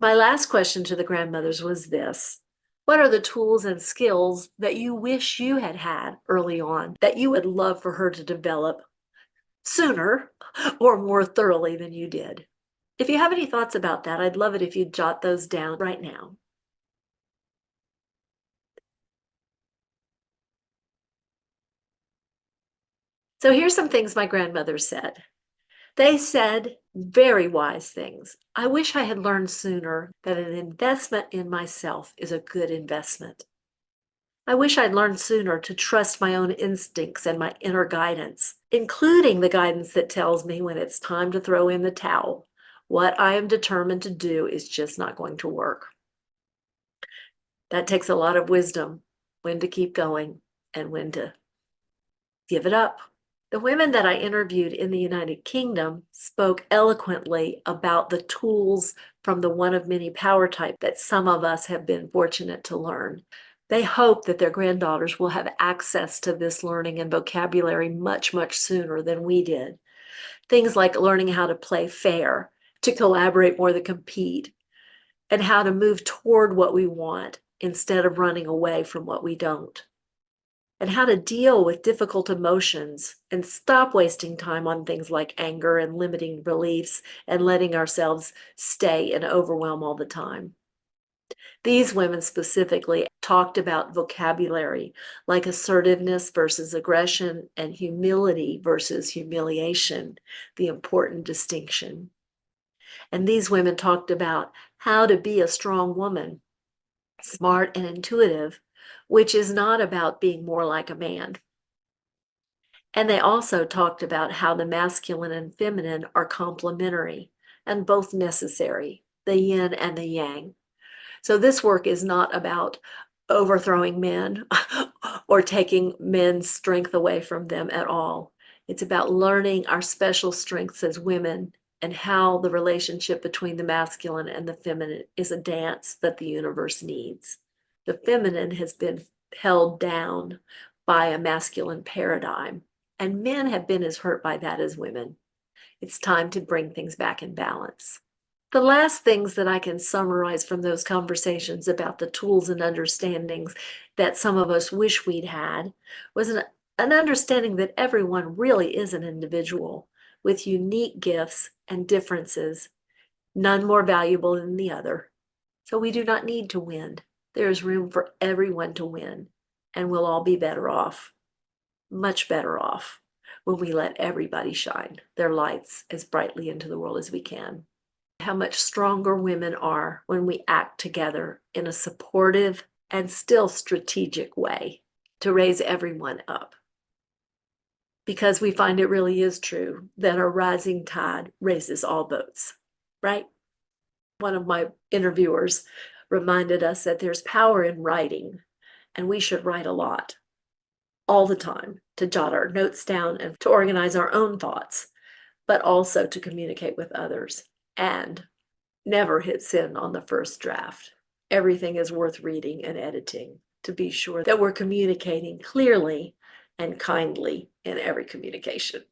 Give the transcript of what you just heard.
My last question to the grandmothers was this. What are the tools and skills that you wish you had had early on that you would love for her to develop sooner or more thoroughly than you did? If you have any thoughts about that, I'd love it if you'd jot those down right now. So here's some things my grandmother said. They said very wise things. I wish I had learned sooner that an investment in myself is a good investment. I wish I'd learned sooner to trust my own instincts and my inner guidance, including the guidance that tells me when it's time to throw in the towel. What I am determined to do is just not going to work. That takes a lot of wisdom, when to keep going and when to give it up. The women that I interviewed in the United Kingdom spoke eloquently about the tools from the one of many power type that some of us have been fortunate to learn. They hope that their granddaughters will have access to this learning and vocabulary much, much sooner than we did. Things like learning how to play fair, to collaborate more than compete, and how to move toward what we want instead of running away from what we don't, and how to deal with difficult emotions and stop wasting time on things like anger and limiting beliefs and letting ourselves stay in overwhelm all the time. These women specifically talked about vocabulary like assertiveness versus aggression and humility versus humiliation, the important distinction. And these women talked about how to be a strong woman, smart and intuitive, which is not about being more like a man. And they also talked about how the masculine and feminine are complementary and both necessary, the yin and the yang. So this work is not about overthrowing men or taking men's strength away from them at all. It's about learning our special strengths as women and how the relationship between the masculine and the feminine is a dance that the universe needs. The feminine has been held down by a masculine paradigm, and men have been as hurt by that as women. It's time to bring things back in balance. The last things that I can summarize from those conversations about the tools and understandings that some of us wish we'd had was an understanding that everyone really is an individual with unique gifts and differences, none more valuable than the other. So we do not need to win. There is room for everyone to win, and we'll all be better off, much better off, when we let everybody shine their lights as brightly into the world as we can. How much stronger women are when we act together in a supportive and still strategic way to raise everyone up. Because we find it really is true that a rising tide raises all boats, right? One of my interviewers reminded us that there's power in writing, and we should write a lot, all the time, to jot our notes down and to organize our own thoughts, but also to communicate with others. And never hit send on the first draft. Everything is worth reading and editing to be sure that we're communicating clearly and kindly in every communication.